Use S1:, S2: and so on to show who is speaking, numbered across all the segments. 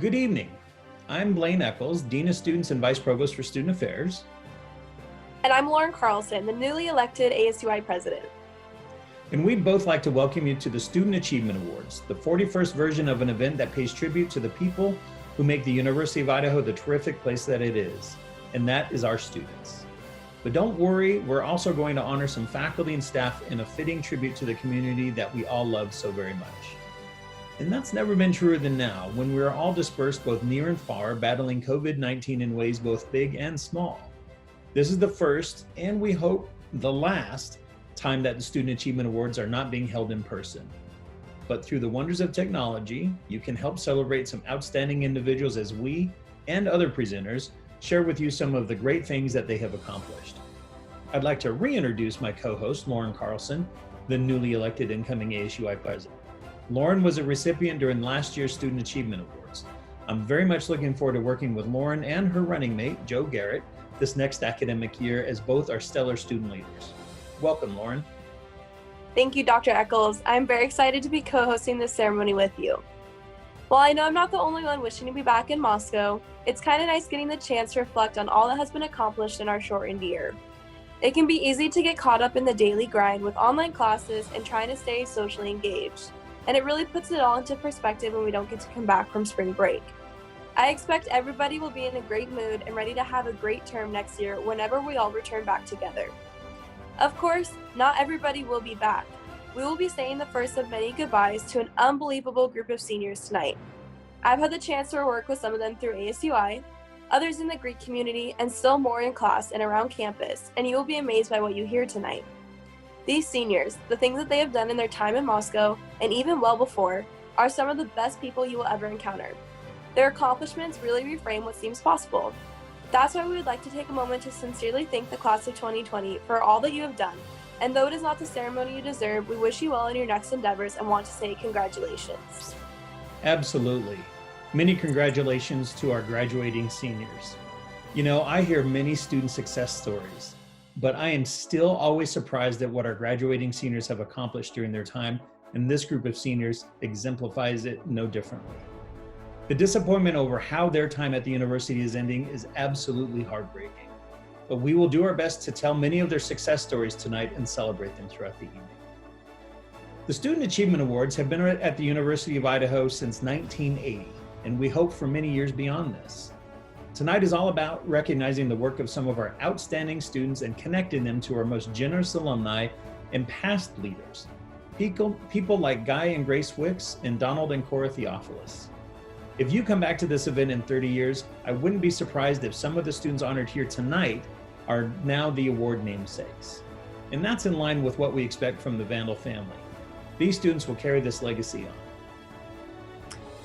S1: Good evening. I'm Blaine Eccles, Dean of Students and Vice Provost for Student Affairs.
S2: And I'm Lauren Carlson, the newly elected ASUI President.
S1: And we'd both like to welcome you to the Student Achievement Awards, the 41st version of an event that pays tribute to the people who make the University of Idaho the terrific place that it is, and that is our students. But don't worry, we're also going to honor some faculty and staff in a fitting tribute to the community that we all love so very much. And that's never been truer than now, when we're all dispersed both near and far, battling COVID-19 in ways both big and small. This is the first, and we hope the last, time that the Student Achievement Awards are not being held in person. But through the wonders of technology, you can help celebrate some outstanding individuals as we and other presenters share with you some of the great things that they have accomplished. I'd like to reintroduce my co-host, Lauren Carlson, the newly elected incoming ASUI President. Lauren was a recipient during last year's Student Achievement Awards. I'm very much looking forward to working with Lauren and her running mate, Joe Garrett, this next academic year as both are stellar student leaders. Welcome, Lauren.
S2: Thank you, Dr. Eccles. I'm very excited to be co-hosting this ceremony with you. While I know I'm not the only one wishing to be back in Moscow, it's kind of nice getting the chance to reflect on all that has been accomplished in our shortened year. It can be easy to get caught up in the daily grind with online classes and trying to stay socially engaged, and it really puts it all into perspective when we don't get to come back from spring break. I expect everybody will be in a great mood and ready to have a great term next year whenever we all return back together. Of course, not everybody will be back. We will be saying the first of many goodbyes to an unbelievable group of seniors tonight. I've had the chance to work with some of them through ASUI, others in the Greek community, and still more in class and around campus, and you will be amazed by what you hear tonight. These seniors, the things that they have done in their time in Moscow, and even well before, are some of the best people you will ever encounter. Their accomplishments really reframe what seems possible. That's why we would like to take a moment to sincerely thank the class of 2020 for all that you have done. And though it is not the ceremony you deserve, we wish you well in your next endeavors and want to say congratulations.
S1: Absolutely. Many congratulations to our graduating seniors. You know, I hear many student success stories, but I am still always surprised at what our graduating seniors have accomplished during their time, and this group of seniors exemplifies it no differently. The disappointment over how their time at the university is ending is absolutely heartbreaking, but we will do our best to tell many of their success stories tonight and celebrate them throughout the evening. The Student Achievement Awards have been at the University of Idaho since 1980, and we hope for many years beyond this. Tonight is all about recognizing the work of some of our outstanding students and connecting them to our most generous alumni and past leaders, people like Guy and Grace Wicks and Donald and Cora Theophilus. If you come back to this event in 30 years, I wouldn't be surprised if some of the students honored here tonight are now the award namesakes. And that's in line with what we expect from the Vandal family. These students will carry this legacy on.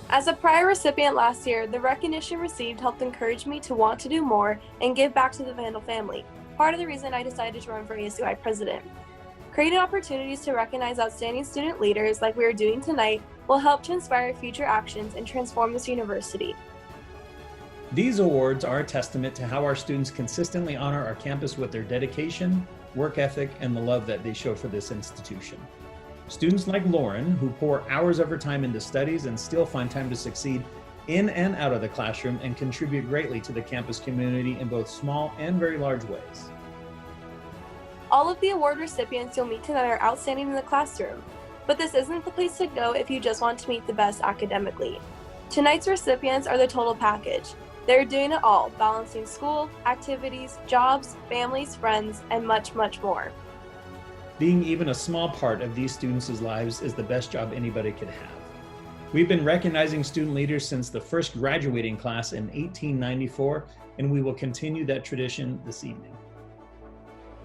S2: As a prior recipient last year, the recognition received helped encourage me to want to do more and give back to the Vandal family, part of the reason I decided to run for ASUI President. Creating opportunities to recognize outstanding student leaders like we are doing tonight will help to inspire future actions and transform this university.
S1: These awards are a testament to how our students consistently honor our campus with their dedication, work ethic, and the love that they show for this institution. Students like Lauren, who pour hours of her time into studies and still find time to succeed in and out of the classroom and contribute greatly to the campus community in both small and very large ways.
S2: All of the award recipients you'll meet tonight are outstanding in the classroom, but this isn't the place to go if you just want to meet the best academically. Tonight's recipients are the total package. They're doing it all, balancing school, activities, jobs, families, friends, and much, much more.
S1: Being even a small part of these students' lives is the best job anybody could have. We've been recognizing student leaders since the first graduating class in 1894, and we will continue that tradition this evening.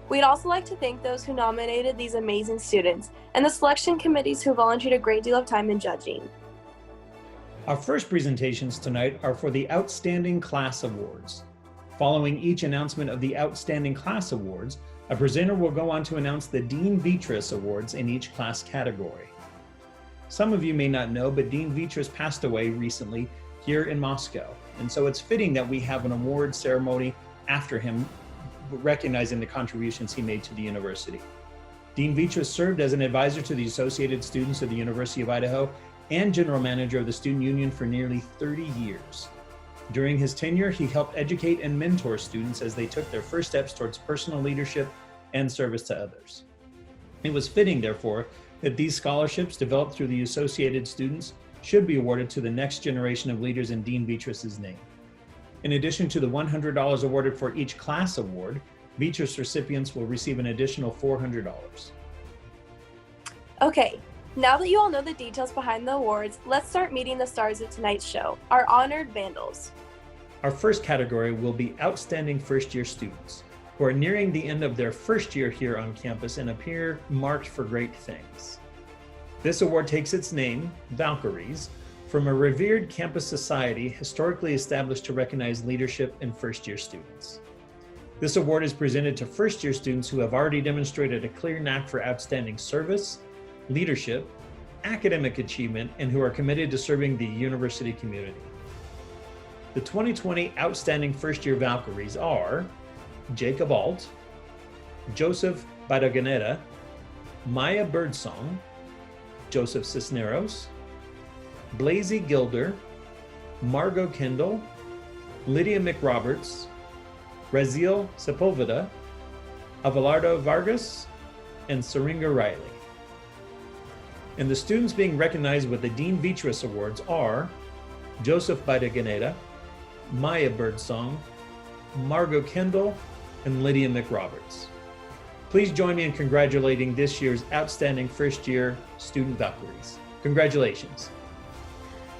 S2: We'd also like to thank those who nominated these amazing students and the selection committees who volunteered a great deal of time in judging.
S1: Our first presentations tonight are for the Outstanding Class Awards. Following each announcement of the Outstanding Class Awards, a presenter will go on to announce the Dean Vitris Awards in each class category. Some of you may not know, but Dean Vitris passed away recently here in Moscow, and so it's fitting that we have an award ceremony after him, recognizing the contributions he made to the university. Dean Vitris served as an advisor to the Associated Students of the University of Idaho and general manager of the Student Union for nearly 30 years. During his tenure, he helped educate and mentor students as they took their first steps towards personal leadership and service to others. It was fitting, therefore, that these scholarships developed through the associated students should be awarded to the next generation of leaders in Dean Beatrice's name. In addition to the $100 awarded for each class award, Beatrice recipients will receive an additional $400.
S2: Okay, now that you all know the details behind the awards, let's start meeting the stars of tonight's show, our honored Vandals.
S1: Our first category will be outstanding first-year students who are nearing the end of their first year here on campus and appear marked for great things. This award takes its name, Valkyries, from a revered campus society historically established to recognize leadership in first-year students. This award is presented to first-year students who have already demonstrated a clear knack for outstanding service, leadership, academic achievement, and who are committed to serving the university community. The 2020 Outstanding First-Year Valkyries are Jacob Alt, Joseph Badaganeta, Maya Birdsong, Joseph Cisneros, Blazy Gilder, Margot Kendall, Lydia McRoberts, Raziel Sepulveda, Avalardo Vargas, and Syringa Riley. And the students being recognized with the Dean Beatrice Awards are Joseph Badaganeta, Maya Birdsong, Margot Kendall, and Lydia McRoberts. Please join me in congratulating this year's outstanding first-year student Valkyries. Congratulations.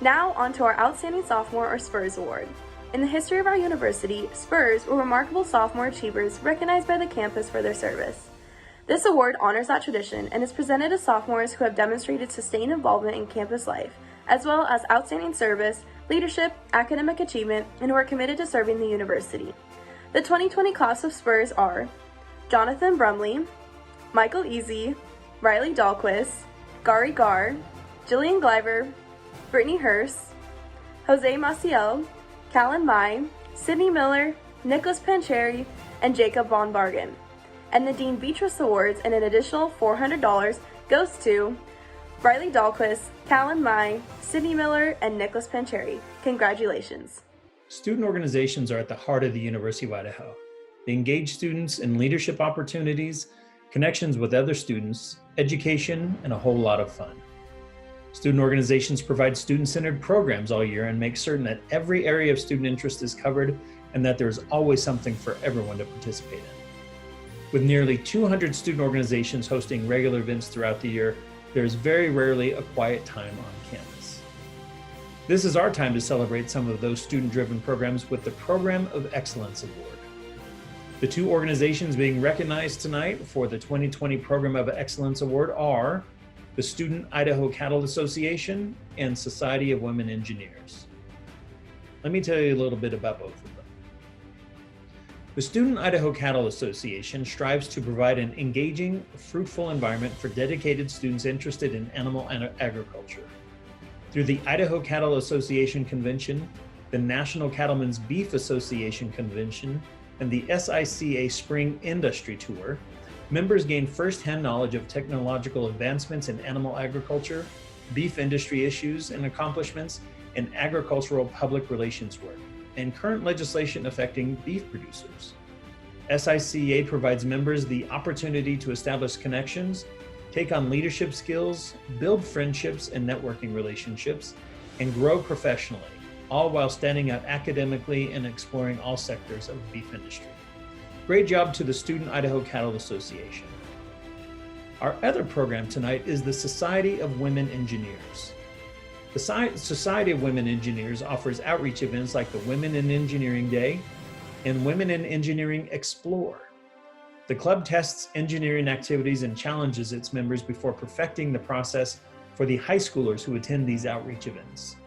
S2: Now on to our Outstanding Sophomore or Spurs Award. In the history of our university, Spurs were remarkable sophomore achievers recognized by the campus for their service. This award honors that tradition and is presented to sophomores who have demonstrated sustained involvement in campus life, as well as outstanding service, leadership, academic achievement, and who are committed to serving the university. The 2020 class of Spurs are Jonathan Brumley, Michael Easy, Riley Dahlquist, Gary Gar, Jillian Gleiver, Brittany Hurst, Jose Maciel, Callan Mai, Sydney Miller, Nicholas Pancheri, and Jacob Von Bargen. And the Dean Beatrice Awards and an additional $400 goes to Riley Dahlquist, Callan Mai, Sydney Miller, and Nicholas Pancheri. Congratulations.
S1: Student organizations are at the heart of the University of Idaho. They engage students in leadership opportunities, connections with other students, education, and a whole lot of fun. Student organizations provide student-centered programs all year and make certain that every area of student interest is covered and that there is always something for everyone to participate in. With nearly 200 student organizations hosting regular events throughout the year, there is very rarely a quiet time on campus. This is our time to celebrate some of those student-driven programs with the Program of Excellence Award. The two organizations being recognized tonight for the 2020 Program of Excellence Award are the Student Idaho Cattle Association and Society of Women Engineers. Let me tell you a little bit about both of them. The Student Idaho Cattle Association strives to provide an engaging, fruitful environment for dedicated students interested in animal agriculture. Through the Idaho Cattle Association Convention, the National Cattlemen's Beef Association Convention, and the SICA Spring Industry Tour, members gain firsthand knowledge of technological advancements in animal agriculture, beef industry issues and accomplishments, and agricultural public relations work, and current legislation affecting beef producers. SICA provides members the opportunity to establish connections, take on leadership skills, build friendships and networking relationships, and grow professionally, all while standing out academically and exploring all sectors of the beef industry. Great job to the Student Idaho Cattle Association. Our other program tonight is the Society of Women Engineers. The Society of Women Engineers offers outreach events like the Women in Engineering Day and Women in Engineering Explore. The club tests engineering activities and challenges its members before perfecting the process for the high schoolers who attend these outreach events.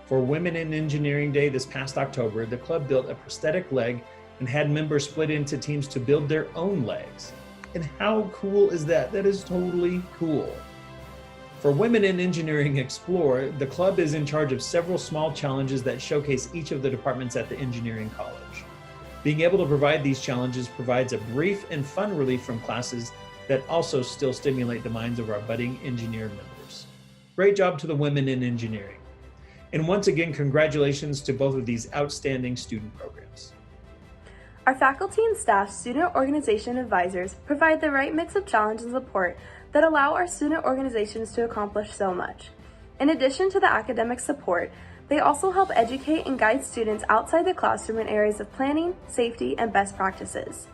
S1: For Women in Engineering Day this past October, the club built a prosthetic leg and had members split into teams to build their own legs. And how cool is that? That is totally cool. For Women in Engineering Explore, the club is in charge of several small challenges that showcase each of the departments at the engineering college. Being able to provide these challenges provides a brief and fun relief from classes that also still stimulate the minds of our budding engineer members. Great job to the women in engineering. And once again, congratulations to both of these outstanding student programs.
S2: Our faculty and staff student organization advisors provide the right mix of challenge and support that allow our student organizations to accomplish so much. In addition to the academic support, they also help educate and guide students outside the classroom in areas of planning, safety, and best practices.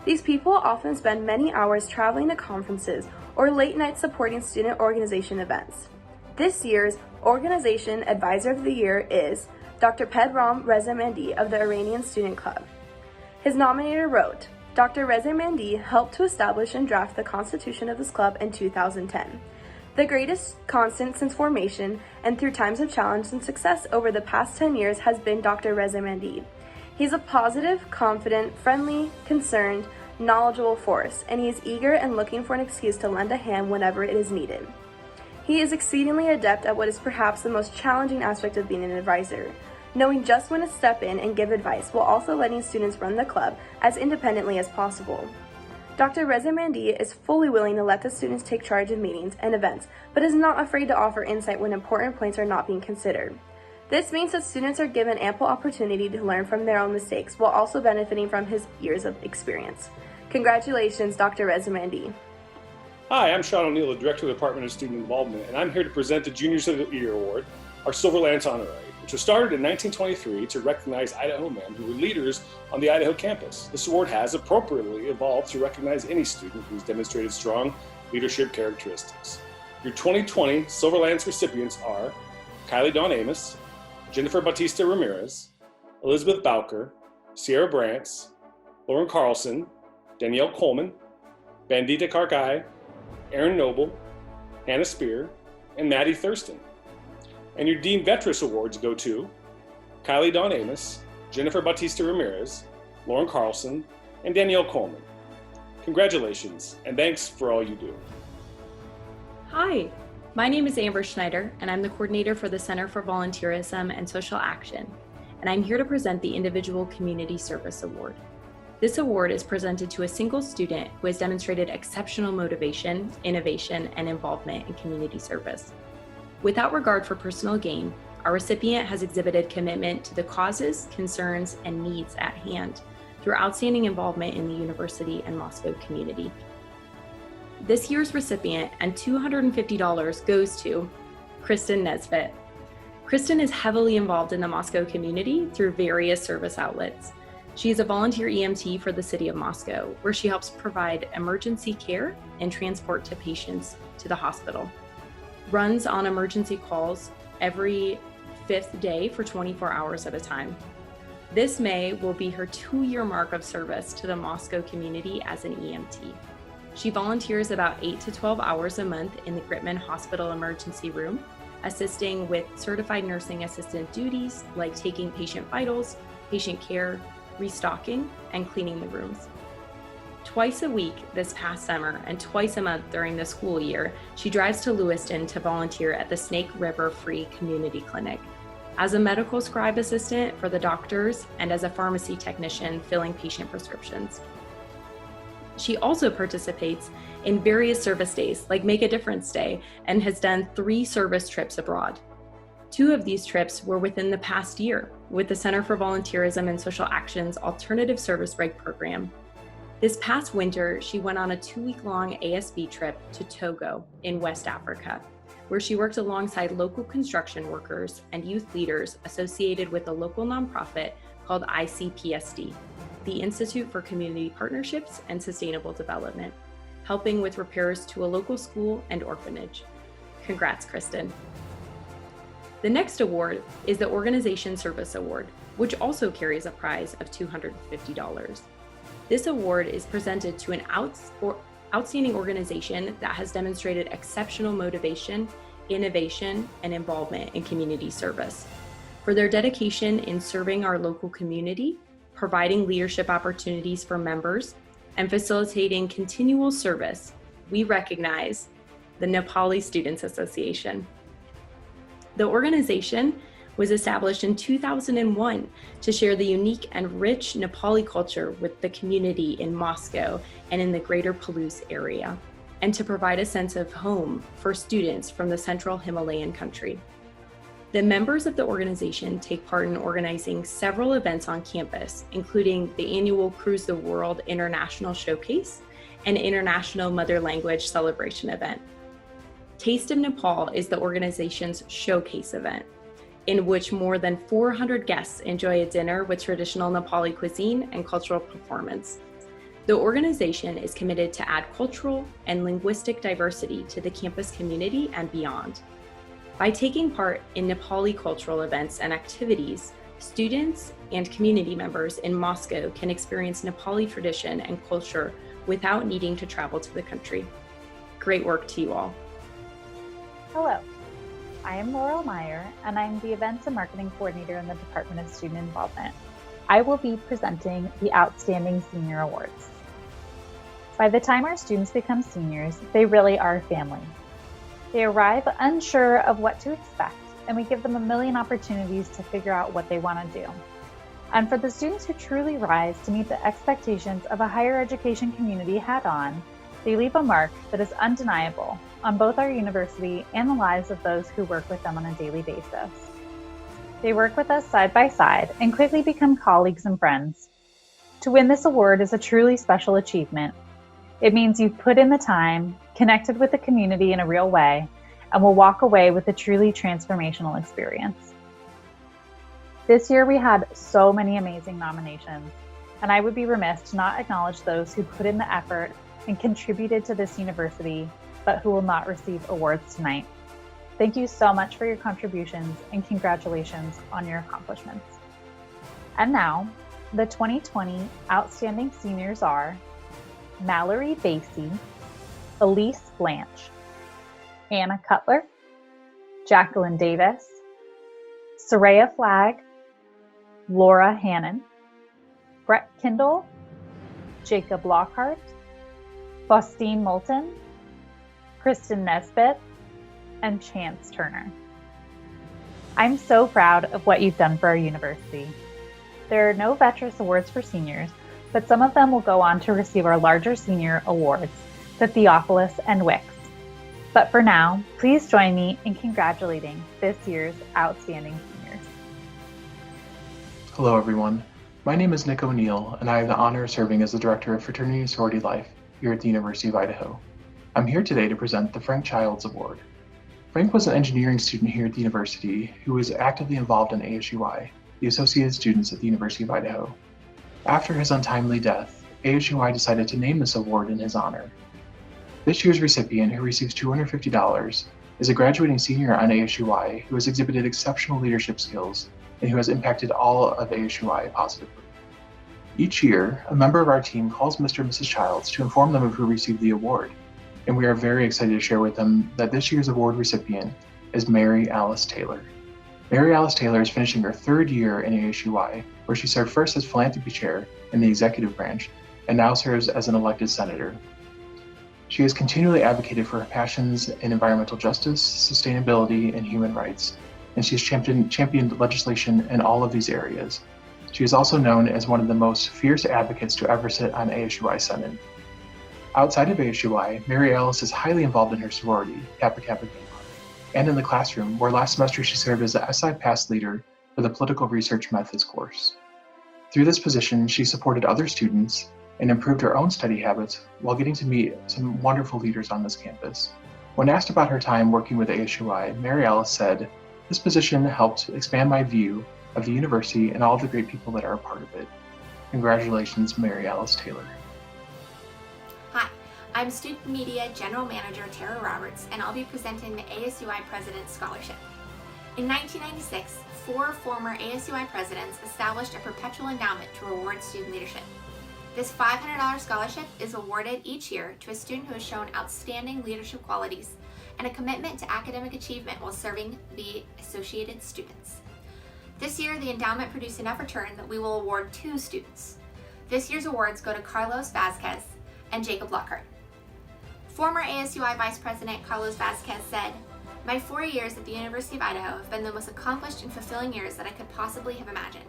S2: These people often spend many hours traveling to conferences or late nights supporting student organization events. This year's Organization Advisor of the Year is Dr. Pedram Reza Mandi of the Iranian Student Club. His nominator wrote, Dr. Reza Mandi helped to establish and draft the constitution of this club in 2010. The greatest constant since formation and through times of challenge and success over the past 10 years has been Dr. Reza Mandi. He's a positive, confident, friendly, concerned, knowledgeable force, and he is eager and looking for an excuse to lend a hand whenever it is needed. He is exceedingly adept at what is perhaps the most challenging aspect of being an advisor, knowing just when to step in and give advice while also letting students run the club as independently as possible. Dr. Reza Mandi is fully willing to let the students take charge of meetings and events, but is not afraid to offer insight when important points are not being considered. This means that students are given ample opportunity to learn from their own mistakes while also benefiting from his years of experience. Congratulations, Dr. Reza Mandi.
S3: Hi, I'm Sean O'Neill, the Director of the Department of Student Involvement, and I'm here to present the Juniors of the Year Award, our Silver Lance Honorary, which was started in 1923 to recognize Idaho men who were leaders on the Idaho campus. This award has appropriately evolved to recognize any student who's demonstrated strong leadership characteristics. Your 2020 Silver Lance recipients are Kylie Dawn Amos, Jennifer Bautista Ramirez, Elizabeth Bowker, Sierra Brantz, Lauren Carlson, Danielle Coleman, Bandita Karkai, Aaron Noble, Hannah Spear, and Maddie Thurston. And your Dean Vettress Awards go to Kylie Dawn Amos, Jennifer Bautista Ramirez, Lauren Carlson, and Danielle Coleman. Congratulations, and thanks for all you do.
S4: Hi, my name is Amber Schneider, and I'm the coordinator for the Center for Volunteerism and Social Action, and I'm here to present the Individual Community Service Award. This award is presented to a single student who has demonstrated exceptional motivation, innovation, and involvement in community service. Without regard for personal gain, our recipient has exhibited commitment to the causes, concerns, and needs at hand through outstanding involvement in the university and Moscow community. This year's recipient and $250 goes to Kristen Nesbitt. Kristen is heavily involved in the Moscow community through various service outlets. She is a volunteer EMT for the city of Moscow, where she helps provide emergency care and transport to patients to the hospital. Runs on emergency calls every 5th day for 24 hours at a time. This May will be her 2-year mark of service to the Moscow community as an EMT. She volunteers about 8 to 12 hours a month in the Gritman Hospital emergency room, assisting with certified nursing assistant duties like taking patient vitals, patient care, restocking, and cleaning the rooms. Twice a week this past summer and twice a month during the school year, she drives to Lewiston to volunteer at the Snake River Free Community Clinic as a medical scribe assistant for the doctors and as a pharmacy technician filling patient prescriptions. She also participates in various service days like Make a Difference Day and has done 3 service trips abroad. 2 of these trips were within the past year with the Center for Volunteerism and Social Action's Alternative Service Break program. This past winter, she went on a 2-week-long ASB trip to Togo in West Africa, where she worked alongside local construction workers and youth leaders associated with a local nonprofit called ICPSD, the Institute for Community Partnerships and Sustainable Development, helping with repairs to a local school and orphanage. Congrats, Kristen. The next award is the Organization Service Award, which also carries a prize of $250. This award is presented to an outstanding organization that has demonstrated exceptional motivation, innovation, and involvement in community service. For their dedication in serving our local community, providing leadership opportunities for members, and facilitating continual service, we recognize the Nepali Students Association. The organization was established in 2001 to share the unique and rich Nepali culture with the community in Moscow and in the greater Palouse area. and to provide a sense of home for students from the central Himalayan country. The members of the organization take part in organizing several events on campus, including the annual Cruise the World International Showcase and International Mother Language Celebration event. Taste of Nepal is the organization's showcase event, in which more than 400 guests enjoy a dinner with traditional Nepali cuisine and cultural performance. The organization is committed to add cultural and linguistic diversity to the campus community and beyond. By taking part in Nepali cultural events and activities, students and community members in Moscow can experience Nepali tradition and culture without needing to travel to the country. Great work to you all.
S5: Hello, I am Laurel Meyer, and I'm the Events and Marketing Coordinator in the Department of Student Involvement. I will be presenting the Outstanding Senior Awards. By the time our students become seniors, they really are family. They arrive unsure of what to expect, and we give them a million opportunities to figure out what they want to do. And for the students who truly rise to meet the expectations of a higher education community head on, they leave a mark that is undeniable on both our university and the lives of those who work with them on a daily basis. They work with us side by side and quickly become colleagues and friends. To win this award is a truly special achievement. It means you've put in the time, connected with the community in a real way, and will walk away with a truly transformational experience. This year we had so many amazing nominations, and I would be remiss to not acknowledge those who put in the effort and contributed to this university, but who will not receive awards tonight. Thank you so much for your contributions and congratulations on your accomplishments. And now, the 2020 Outstanding Seniors are Mallory Basie, Elise Blanche, Anna Cutler, Jacqueline Davis, Soraya Flagg, Laura Hannon, Brett Kindle, Jacob Lockhart, Faustine Moulton, Kristen Nesbitt, and Chance Turner. I'm so proud of what you've done for our university. There are no Veterans Awards for seniors, but some of them will go on to receive our larger senior awards, the Theophilus and Wicks. But for now, please join me in congratulating this year's Outstanding Seniors.
S6: Hello everyone, my name is Nick O'Neill and I have the honor of serving as the Director of Fraternity and Sorority Life here at the University of Idaho. I'm here today to present the Frank Childs Award. Frank was an engineering student here at the university who was actively involved in ASUI, the Associated Students at the University of Idaho. After his untimely death, ASUI decided to name this award in his honor. This year's recipient, who receives $250, is a graduating senior on ASUI who has exhibited exceptional leadership skills and who has impacted all of ASUI positively. Each year, a member of our team calls Mr. and Mrs. Childs to inform them of who received the award, and we are very excited to share with them that this year's award recipient is Mary Alice Taylor. Mary Alice Taylor is finishing her third year in ASUI, where she served first as philanthropy chair in the executive branch and now serves as an elected senator. She has continually advocated for her passions in environmental justice, sustainability, and human rights, and she has championed legislation in all of these areas. She is also known as one of the most fierce advocates to ever sit on ASUI Senate. Outside of ASUI, Mary Alice is highly involved in her sorority, Kappa Kappa Gamma, and in the classroom, where last semester she served as the SI Pass leader for the Political Research Methods course. Through this position, she supported other students and improved her own study habits while getting to meet some wonderful leaders on this campus. When asked about her time working with ASUI, Mary Alice said, "This position helped expand my view of the university and all the great people that are a part of it." Congratulations, Mary Alice Taylor.
S7: Hi, I'm Student Media General Manager Tara Roberts, and I'll be presenting the ASUI President's Scholarship. In 1996, 4 former ASUI presidents established a perpetual endowment to reward student leadership. This $500 scholarship is awarded each year to a student who has shown outstanding leadership qualities and a commitment to academic achievement while serving the associated students. This year, the endowment produced enough return that we will award 2 students. This year's awards go to Carlos Vasquez and Jacob Lockhart. Former ASUI Vice President Carlos Vasquez said, "My 4 years at the University of Idaho have been the most accomplished and fulfilling years that I could possibly have imagined.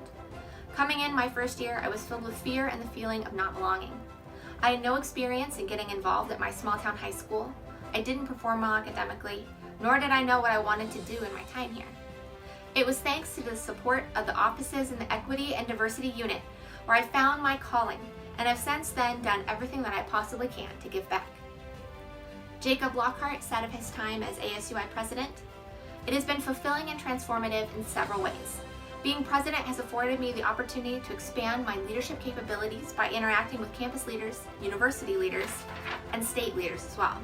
S7: Coming in my first year, I was filled with fear and the feeling of not belonging. I had no experience in getting involved at my small town high school. I didn't perform well academically, nor did I know what I wanted to do in my time here. It was thanks to the support of the offices in the Equity and Diversity Unit where I found my calling and have since then done everything that I possibly can to give back. Jacob Lockhart said of his time as ASUI president, "It has been fulfilling and transformative in several ways. Being president has afforded me the opportunity to expand my leadership capabilities by interacting with campus leaders, university leaders, and state leaders as well.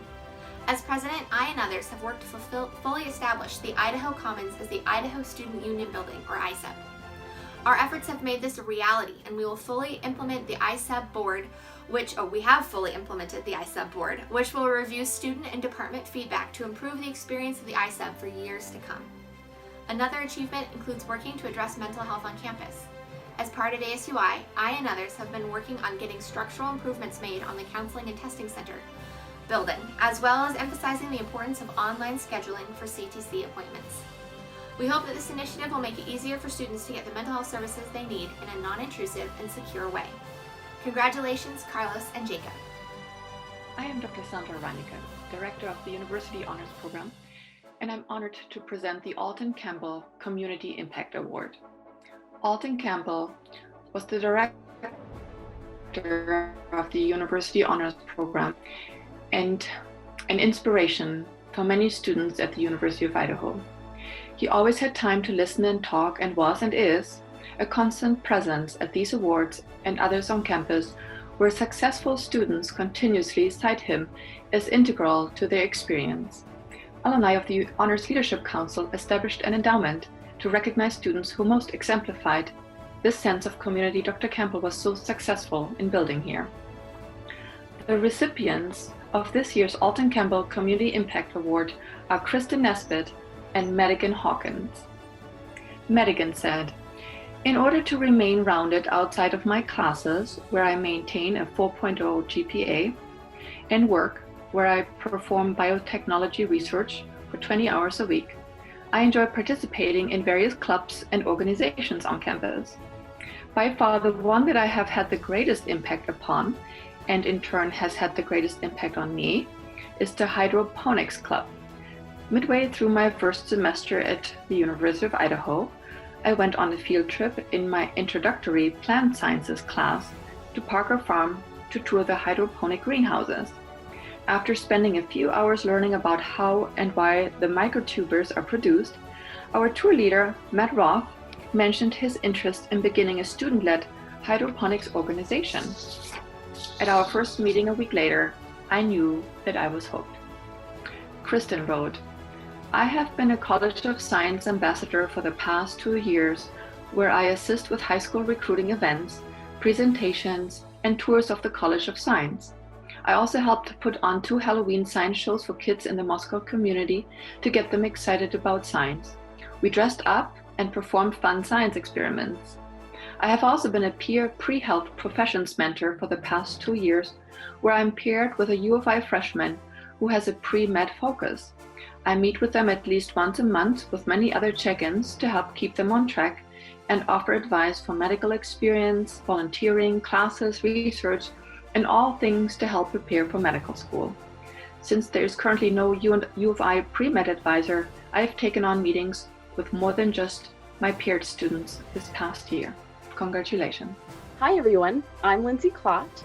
S7: As president, I and others have worked to fully establish the Idaho Commons as the Idaho Student Union Building, or ISEB. Our efforts have made this a reality, and we will fully implement the ISEB board, we have fully implemented the ISEB board, which will review student and department feedback to improve the experience of the ISEB for years to come. Another achievement includes working to address mental health on campus. As part of ASUI, I and others have been working on getting structural improvements made on the Counseling and Testing Center building, as well as emphasizing the importance of online scheduling for CTC appointments. We hope that this initiative will make it easier for students to get the mental health services they need in a non-intrusive and secure way. Congratulations, Carlos and Jacob."
S8: I am Dr. Sandra Reinicke, Director of the University Honors Program, and I'm honored to present the Alton Campbell Community Impact Award. Alton Campbell was the Director of the University Honors Program and an inspiration for many students at the University of Idaho. He always had time to listen and talk and was and is a constant presence at these awards and others on campus, where successful students continuously cite him as integral to their experience. Alumni of the Honors Leadership Council established an endowment to recognize students who most exemplified this sense of community Dr. Campbell was so successful in building here. The recipients of this year's Alton Campbell Community Impact Award are Kristen Nesbitt and Madigan Hawkins. Madigan said, "In order to remain rounded outside of my classes, where I maintain a 4.0 GPA, and work, where I perform biotechnology research for 20 hours a week, I enjoy participating in various clubs and organizations on campus. By far the one that I have had the greatest impact upon, and in turn has had the greatest impact on me, is the Hydroponics Club. Midway through my first semester at the University of Idaho, I went on a field trip in my introductory plant sciences class to Parker Farm to tour the hydroponic greenhouses. After spending a few hours learning about how and why the microtubers are produced, our tour leader, Matt Roth, mentioned his interest in beginning a student-led hydroponics organization. At our first meeting a week later, I knew that I was hooked." Kristen wrote, "I have been a College of Science ambassador for the past 2 years, where I assist with high school recruiting events, presentations, and tours of the College of Science. I also helped put on 2 Halloween science shows for kids in the Moscow community to get them excited about science. We dressed up and performed fun science experiments. I have also been a peer pre-health professions mentor for the past 2 years, where I'm paired with a U of I freshman who has a pre-med focus. I meet with them at least once a month with many other check-ins to help keep them on track and offer advice for medical experience, volunteering, classes, research, and all things to help prepare for medical school. Since there is currently no U of I pre-med advisor, I have taken on meetings with more than just my paired students this past year. Congratulations."
S9: Hi everyone, I'm Lindsay Klott,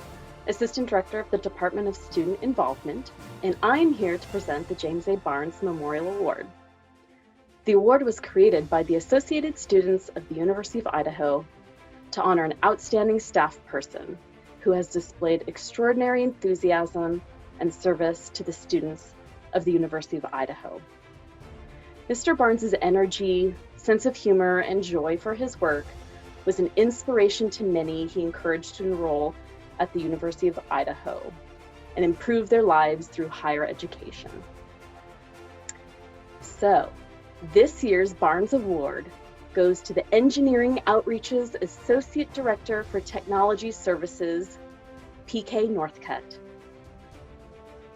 S9: Assistant Director of the Department of Student Involvement, and I'm here to present the James A. Barnes Memorial Award. The award was created by the Associated Students of the University of Idaho to honor an outstanding staff person who has displayed extraordinary enthusiasm and service to the students of the University of Idaho. Mr. Barnes's energy, sense of humor, and joy for his work was an inspiration to many he encouraged to enroll at the University of Idaho and improve their lives through higher education. So, this year's Barnes Award goes to the Engineering Outreach's Associate Director for Technology Services, PK Northcutt.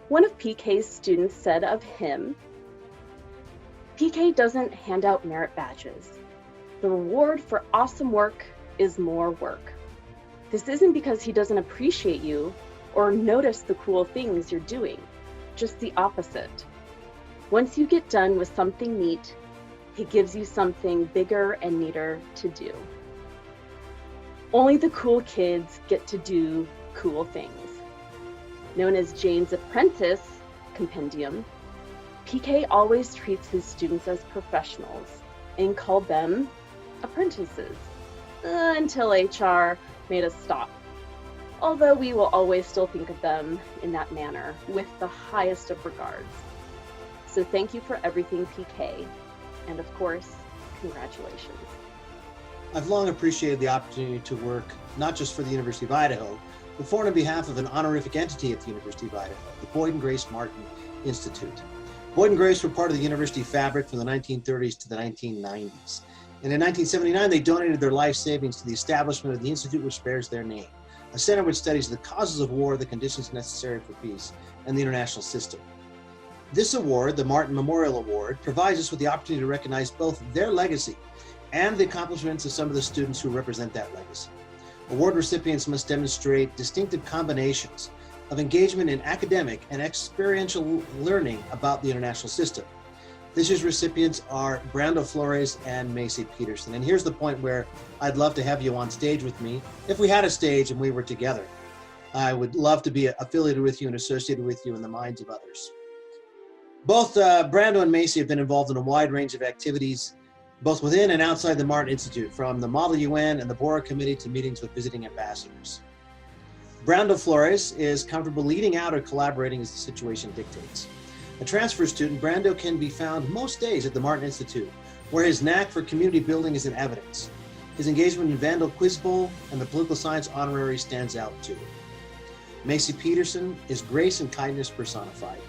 S9: One of PK's students said of him, "PK doesn't hand out merit badges. The reward for awesome work is more work. This isn't because he doesn't appreciate you or notice the cool things you're doing. Just the opposite. Once you get done with something neat, he gives you something bigger and neater to do. Only the cool kids get to do cool things. Known as Jane's Apprentice Compendium, PK always treats his students as professionals and called them apprentices until HR made us stop. Although we will always still think of them in that manner with the highest of regards. So thank you for everything, PK, and of course, congratulations.
S10: I've long appreciated the opportunity to work not just for the University of Idaho, but for and on behalf of an honorific entity at the University of Idaho, the Boyd and Grace Martin Institute. Boyd and Grace were part of the university fabric from the 1930s to the 1990s. And in 1979, they donated their life savings to the establishment of the institute which bears their name, a center which studies the causes of war, the conditions necessary for peace, and the international system. This award, the Martin Memorial Award, provides us with the opportunity to recognize both their legacy and the accomplishments of some of the students who represent that legacy. Award recipients must demonstrate distinctive combinations of engagement in academic and experiential learning about the international system. This year's recipients are Brando Flores and Macy Peterson. And here's the point where I'd love to have you on stage with me. If we had a stage and we were together, I would love to be affiliated with you and associated with you in the minds of others. Both Brando and Macy have been involved in a wide range of activities, both within and outside the Martin Institute, from the Model UN and the Bora Committee to meetings with visiting ambassadors. Brando Flores is comfortable leading out or collaborating as the situation dictates. A transfer student, Brando can be found most days at the Martin Institute, where his knack for community building is in evidence. His engagement in Vandal Quiz Bowl and the political science honorary stands out too. Macy Peterson is grace and kindness personified.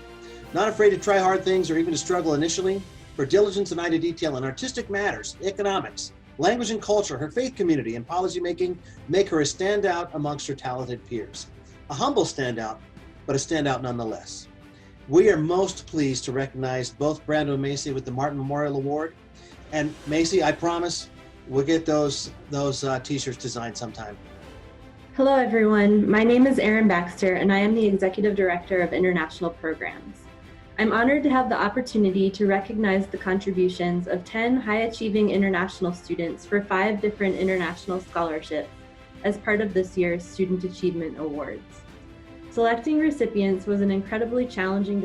S10: Not afraid to try hard things or even to struggle initially, her diligence and eye to detail in artistic matters, economics, language and culture, her faith community, and policymaking make her a standout amongst her talented peers. A humble standout, but a standout nonetheless. We are most pleased to recognize both Brando and Macy with the Martin Memorial Award. And Macy, I promise we'll get those t-shirts designed sometime.
S4: Hello, everyone. My name is Erin Baxter, and I am the Executive Director of International Programs. I'm honored to have the opportunity to recognize the contributions of 10 high-achieving international students for 5 different international scholarships as part of this year's Student Achievement Awards. Selecting recipients was an incredibly challenging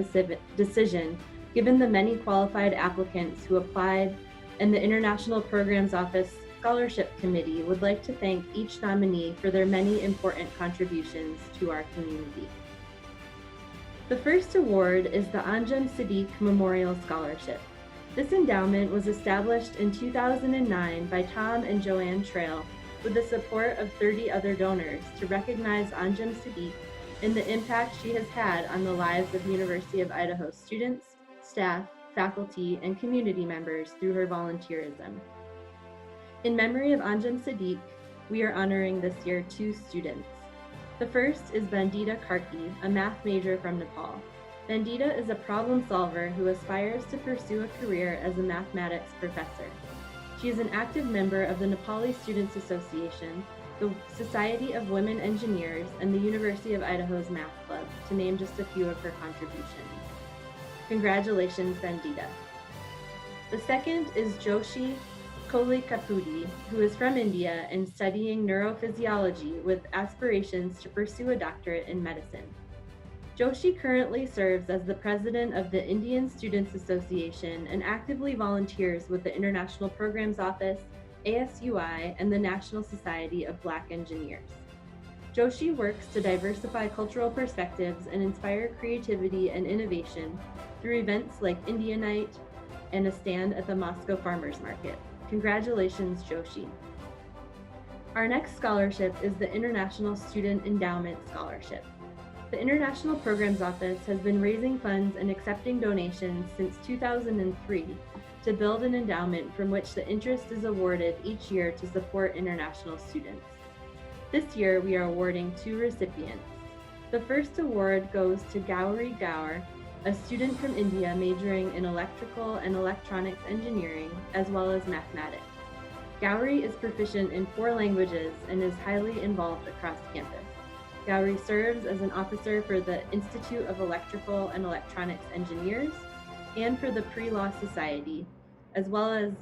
S4: decision given the many qualified applicants who applied, and the International Programs Office Scholarship Committee would like to thank each nominee for their many important contributions to our community. The first award is the Anjem Siddique Memorial Scholarship. This endowment was established in 2009 by Tom and Joanne Trail with the support of 30 other donors to recognize Anjem Siddique and the impact she has had on the lives of University of Idaho students, staff, faculty, and community members through her volunteerism. In memory of Anjem Siddique, we are honoring this year 2 students. The first is Vandita Karki, a math major from Nepal. Vandita is a problem solver who aspires to pursue a career as a mathematics professor. She is an active member of the Nepali Students Association, the Society of Women Engineers, and the University of Idaho's Math Club, to name just a few of her contributions. Congratulations, Vandita. The second is Joshi Kolikapudi, who is from India and studying neurophysiology with aspirations to pursue a doctorate in medicine. Joshi currently serves as the president of the Indian Students Association and actively volunteers with the International Programs Office, ASUI, and the National Society of Black Engineers. Joshi works to diversify cultural perspectives and inspire creativity and innovation through events like India Night and a stand at the Moscow Farmers Market. Congratulations, Joshi. Our next scholarship is the International Student Endowment Scholarship. The International Programs Office has been raising funds and accepting donations since 2003 to build an endowment from which the interest is awarded each year to support international students. This year, we are awarding 2 recipients. The first award goes to Gauri Gaur, a student from India majoring in electrical and electronics engineering, as well as mathematics. Gauri is proficient in 4 languages and is highly involved across campus. Gowrie serves as an officer for the Institute of Electrical and Electronics Engineers and for the Pre-Law Society, as well as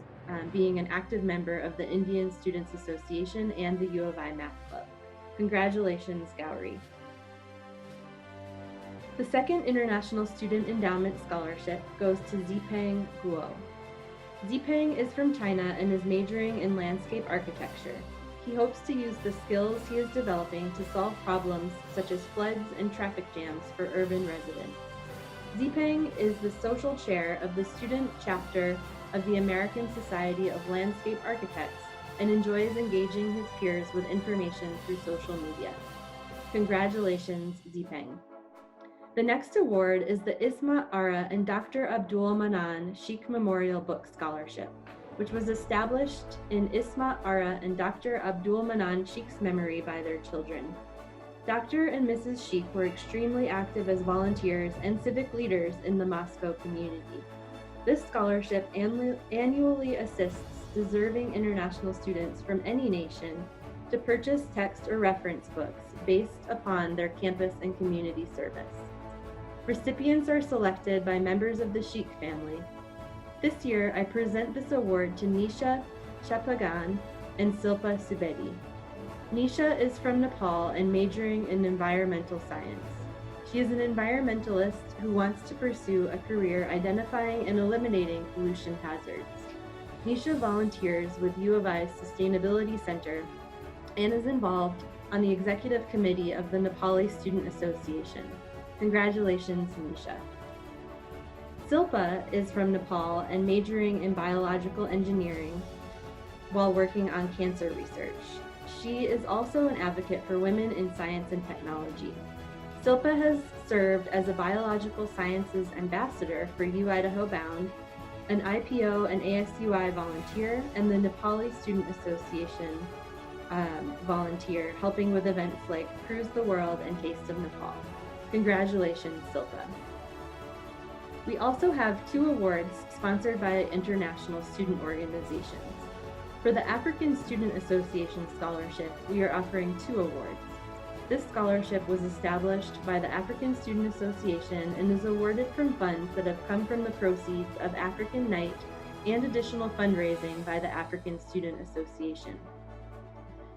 S4: being an active member of the Indian Students Association and the U of I Math Club. Congratulations, Gowrie. The second International Student Endowment Scholarship goes to Zipeng Guo. Zipeng is from China and is majoring in landscape architecture. He hopes to use the skills he is developing to solve problems such as floods and traffic jams for urban residents. Zipeng is the social chair of the student chapter of the American Society of Landscape Architects and enjoys engaging his peers with information through social media. Congratulations, Zipeng. The next award is the Isma Ara and Dr. Abdul Manan Sheikh Memorial Book Scholarship, which was established in Isma Ara and Dr. Abdul Manan Sheikh's memory by their children. Dr. and Mrs. Sheikh were extremely active as volunteers and civic leaders in the Moscow community. This scholarship annually assists deserving international students from any nation to purchase text or reference books based upon their campus and community service. Recipients are selected by members of the Sheikh family. This year, I present this award to Nisha Chapagan and Silpa Subedi. Nisha is from Nepal and majoring in environmental science. She is an environmentalist who wants to pursue a career identifying and eliminating pollution hazards. Nisha volunteers with U of I's Sustainability Center and is involved on the executive committee of the Nepali Student Association. Congratulations, Nisha. Silpa is from Nepal and majoring in biological engineering while working on cancer research. She is also an advocate for women in science and technology. Silpa has served as a biological sciences ambassador for U Idaho Bound, an IPO and ASUI volunteer, and the Nepali Student Association volunteer, helping with events like Cruise the World and Taste of Nepal. Congratulations, Silpa. We also have 2 awards sponsored by international student organizations. For the African Student Association Scholarship, we are offering 2 awards. This scholarship was established by the African Student Association and is awarded from funds that have come from the proceeds of African Night and additional fundraising by the African Student Association.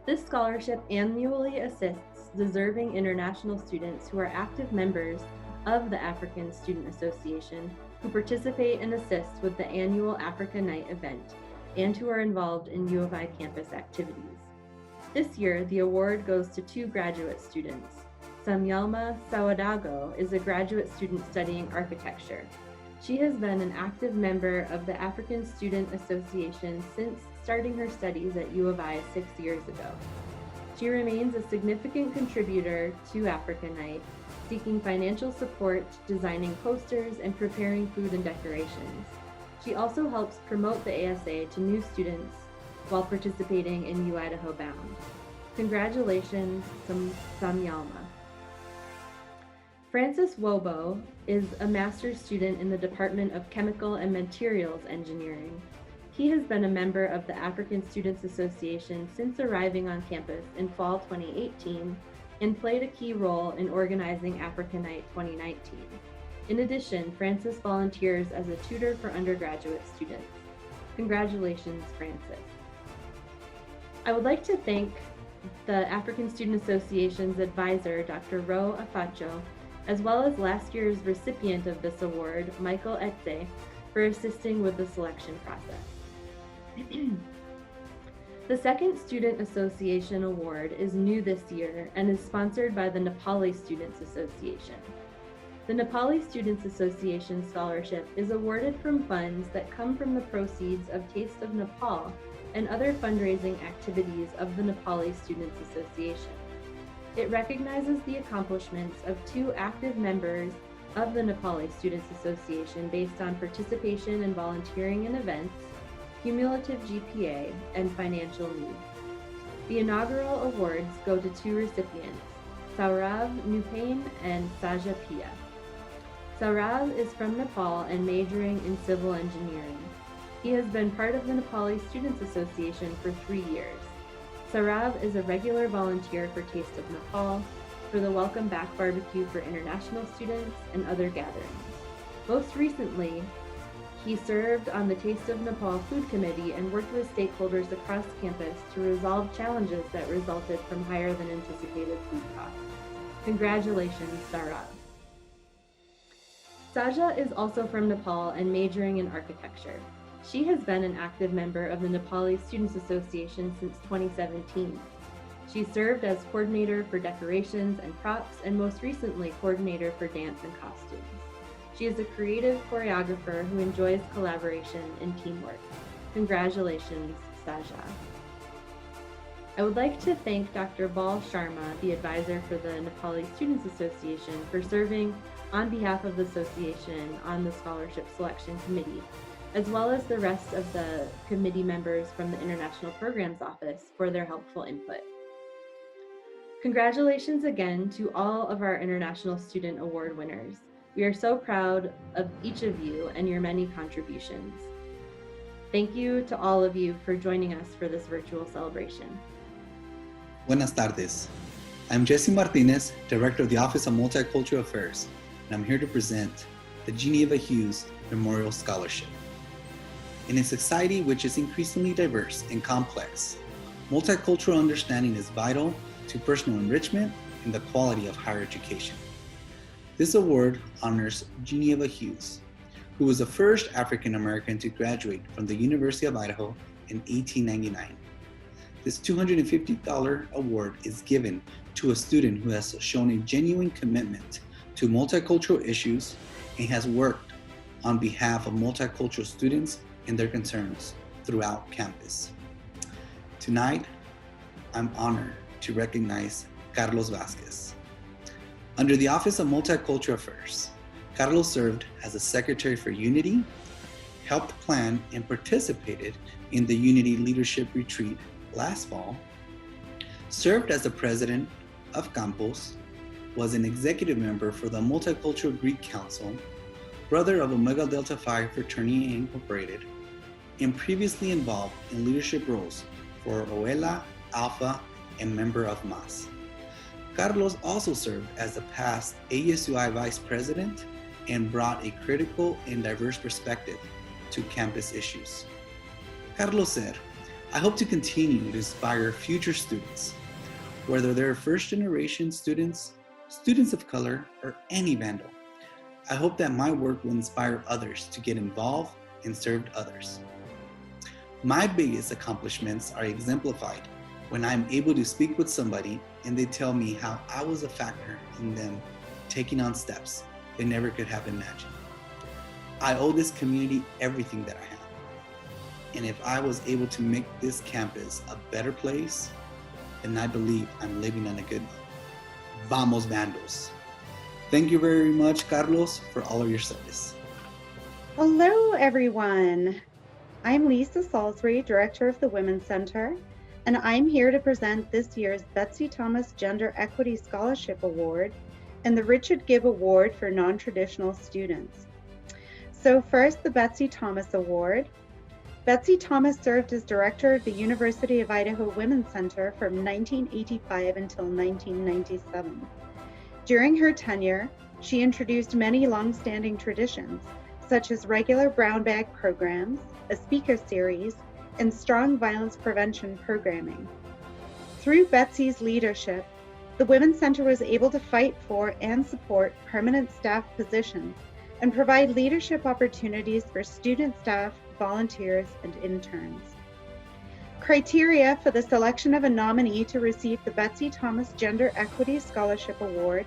S4: This scholarship annually assists deserving international students who are active members of the African Student Association who participate and assist with the annual Africa Night event and who are involved in U of I campus activities. This year, the award goes to 2 graduate students. Samyalma Sawadago is a graduate student studying architecture. She has been an active member of the African Student Association since starting her studies at U of I 6 years ago. She remains a significant contributor to Africa Night, seeking financial support, designing posters, and preparing food and decorations. She also helps promote the ASA to new students while participating in U Idaho Bound. Congratulations, Samyalma. Francis Wobo is a master's student in the Department of Chemical and Materials Engineering. He has been a member of the African Students Association since arriving on campus in fall 2018 and played a key role in organizing Africa Night 2019. In addition, Francis volunteers as a tutor for undergraduate students. Congratulations, Francis. I would like to thank the African Student Association's advisor, Dr. Ro Afacho, as well as last year's recipient of this award, Michael Etze, for assisting with the selection process. The second Student Association Award is new this year and is sponsored by the Nepali Students Association. The Nepali Students Association Scholarship is awarded from funds that come from the proceeds of Taste of Nepal and other fundraising activities of the Nepali Students Association. It recognizes the accomplishments of 2 active members of the Nepali Students Association based on participation and volunteering in events, cumulative GPA, and financial need. The inaugural awards go to 2 recipients, Saurav Nupain and Saja Pia. Saurav is from Nepal and majoring in civil engineering. He has been part of the Nepali Students Association for 3 years. Saurav is a regular volunteer for Taste of Nepal. for the Welcome Back barbecue for international students and other gatherings. Most recently, he served on the Taste of Nepal Food Committee and worked with stakeholders across campus to resolve challenges that resulted from higher than anticipated food costs. Congratulations, Sarab. Saja is also from Nepal and majoring in architecture. She has been an active member of the Nepali Students Association since 2017. She served as coordinator for decorations and props, and most recently coordinator for dance and costumes. She is a creative choreographer who enjoys collaboration and teamwork. Congratulations, Saja. I would like to thank Dr. Bal Sharma, the advisor for the Nepali Students Association, for serving on behalf of the association on the Scholarship Selection Committee, as well as the rest of the committee members from the International Programs Office for their helpful input. Congratulations again to all of our International Student Award winners. We are so proud of each of you and your many contributions. Thank you to all of you for joining us for this virtual celebration.
S11: Buenas tardes. I'm Jesse Martinez, Director of the Office of Multicultural Affairs, and I'm here to present the Geneva Hughes Memorial Scholarship. In a society which is increasingly diverse and complex, multicultural understanding is vital to personal enrichment and the quality of higher education. This award honors Geneva Hughes, who was the first African American to graduate from the University of Idaho in 1899. This $250 award is given to a student who has shown a genuine commitment to multicultural issues and has worked on behalf of multicultural students and their concerns throughout campus. Tonight, I'm honored to recognize Carlos Vasquez. Under the Office of Multicultural Affairs, Carlos served as a Secretary for Unity, helped plan and participated in the Unity Leadership Retreat last fall, served as the President of Campus, was an executive member for the Multicultural Greek Council, brother of Omega Delta Phi Fraternity Incorporated, and previously involved in leadership roles for Oela, Alpha, and member of MAS. Carlos also served as the past ASUI Vice President and brought a critical and diverse perspective to campus issues. Carlos said, "I hope to continue to inspire future students, whether they're first-generation students, students of color, or any Vandal. I hope that my work will inspire others to get involved and serve others. My biggest accomplishments are exemplified when I'm able to speak with somebody and they tell me how I was a factor in them taking on steps they never could have imagined. I owe this community everything that I have. And if I was able to make this campus a better place, then I believe I'm living on a good note. Vamos Vandals." Thank you very much, Carlos, for all of your service.
S12: Hello, everyone. I'm Lisa Salisbury, Director of the Women's Center, and I'm here to present this year's Betsy Thomas Gender Equity Scholarship Award and the Richard Gibb Award for Non-Traditional Students. So first, the Betsy Thomas Award. Betsy Thomas served as director of the University of Idaho Women's Center from 1985 until 1997. During her tenure, she introduced many long-standing traditions, such as regular brown bag programs, a speaker series, and strong violence prevention programming. Through Betsy's leadership, the Women's Center was able to fight for and support permanent staff positions and provide leadership opportunities for student staff, volunteers, and interns. Criteria for the selection of a nominee to receive the Betsy Thomas Gender Equity Scholarship Award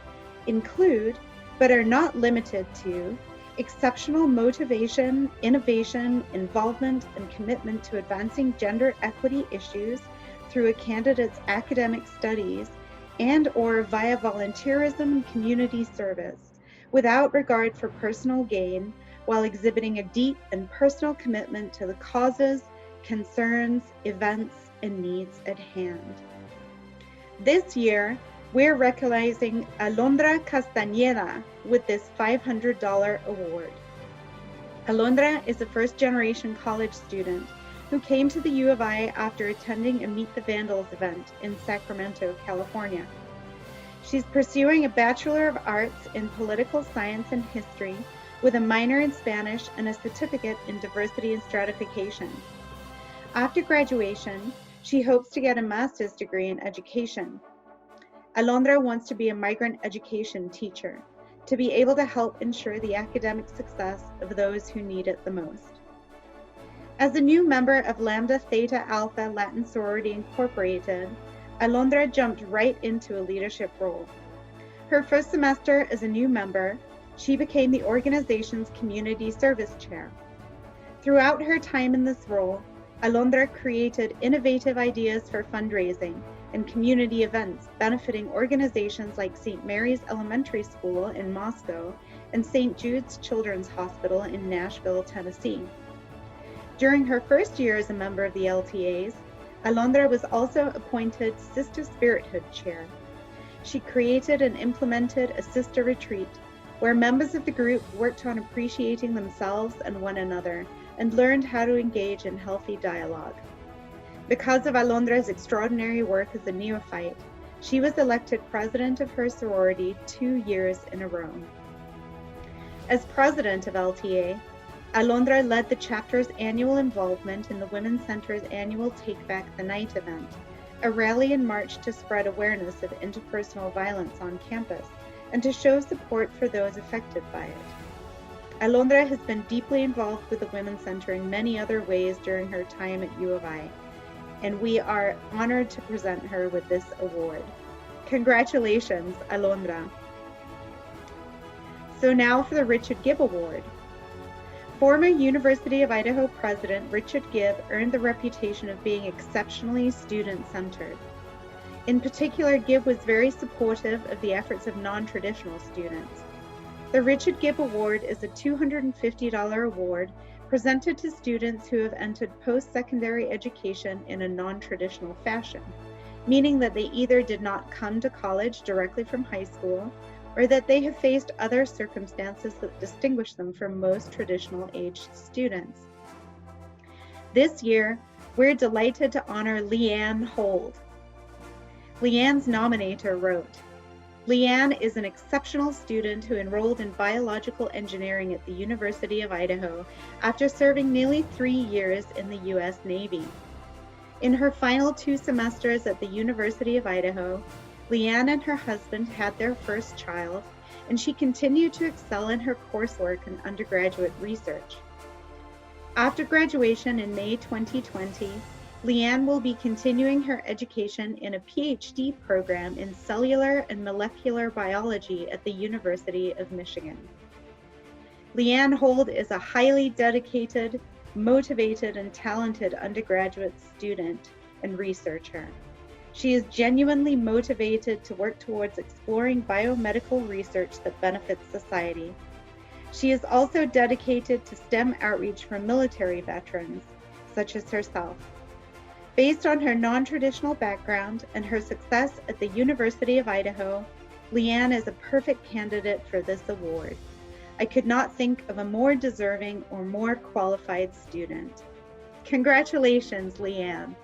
S12: include, but are not limited to, exceptional motivation, innovation, involvement, and commitment to advancing gender equity issues through a candidate's academic studies and/or via volunteerism and community service, without regard for personal gain, while exhibiting a deep and personal commitment to the causes, concerns, events, and needs at hand. This year, we're recognizing Alondra Castañeda with this $500 award. Alondra is a first-generation college student who came to the U of I after attending a Meet the Vandals event in Sacramento, California. She's pursuing a Bachelor of Arts in Political Science and History with a minor in Spanish and a certificate in Diversity and Stratification. After graduation, she hopes to get a master's degree in education. Alondra wants to be a migrant education teacher, to be able to help ensure the academic success of those who need it the most. As a new member of Lambda Theta Alpha Latin Sorority Incorporated, Alondra jumped right into a leadership role. Her first semester as a new member, she became the organization's community service chair. Throughout her time in this role, Alondra created innovative ideas for fundraising and community events benefiting organizations like St. Mary's Elementary School in Moscow and St. Jude's Children's Hospital in Nashville, Tennessee. During her first year as a member of the LTAs, Alondra was also appointed Sister Spirithood Chair. She created and implemented a sister retreat where members of the group worked on appreciating themselves and one another and learned how to engage in healthy dialogue. Because of Alondra's extraordinary work as a neophyte, she was elected president of her sorority 2 years in a row. As president of LTA, Alondra led the chapter's annual involvement in the Women's Center's annual Take Back the Night event, a rally and march to spread awareness of interpersonal violence on campus and to show support for those affected by it. Alondra has been deeply involved with the Women's Center in many other ways during her time at U of I, and we are honored to present her with this award. Congratulations, Alondra. So now for the Richard Gibb Award. Former University of Idaho President Richard Gibb earned the reputation of being exceptionally student-centered. In particular, Gibb was very supportive of the efforts of non-traditional students. The Richard Gibb Award is a $250 award presented to students who have entered post-secondary education in a non-traditional fashion, meaning that they either did not come to college directly from high school or that they have faced other circumstances that distinguish them from most traditional aged students. This year, we're delighted to honor Leanne Hold. Leanne's nominator wrote, Leanne is an exceptional student who enrolled in biological engineering at the University of Idaho after serving nearly 3 years in the U.S. Navy. In her final 2 semesters at the University of Idaho, Leanne and her husband had their first child, and she continued to excel in her coursework and undergraduate research. After graduation in May 2020, Leanne will be continuing her education in a PhD program in cellular and molecular biology at the University of Michigan. Leanne Hold is a highly dedicated, motivated, and talented undergraduate student and researcher. She is genuinely motivated to work towards exploring biomedical research that benefits society. She is also dedicated to STEM outreach for military veterans, such as herself. Based on her non-traditional background and her success at the University of Idaho, Leanne is a perfect candidate for this award. I could not think of a more deserving or more qualified student. Congratulations, Leanne.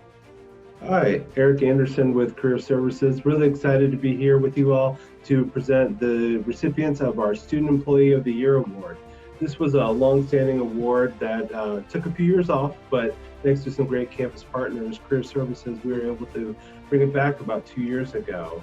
S13: Hi, Eric Anderson with Career Services. Really excited to be here with you all to present the recipients of our Student Employee of the Year Award. This was a long-standing award that took a few years off, but thanks to some great campus partners, Career Services, we were able to bring it back about 2 years ago.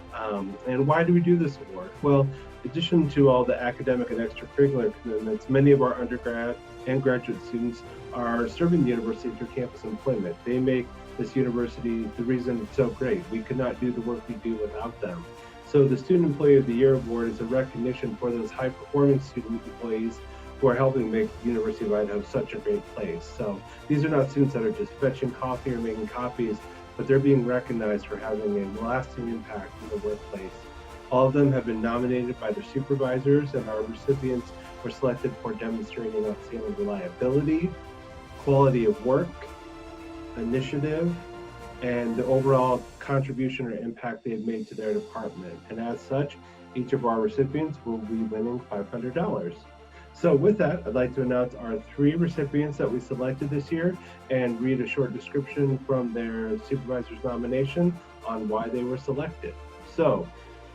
S13: And why do we do this award? Well, in addition to all the academic and extracurricular commitments, many of our undergrad and graduate students are serving the university through campus employment. They make this university the reason it's so great. We could not do the work we do without them. So the Student Employee of the Year Award is a recognition for those high-performing student employees who are helping make the University of Idaho such a great place. So these are not students that are just fetching coffee or making copies, but they're being recognized for having a lasting impact in the workplace. All of them have been nominated by their supervisors, and our recipients were selected for demonstrating outstanding reliability, quality of work, initiative, and the overall contribution or impact they've made to their department. And as such, each of our recipients will be winning $500. So with that, I'd like to announce our 3 recipients that we selected this year and read a short description from their supervisor's nomination on why they were selected. So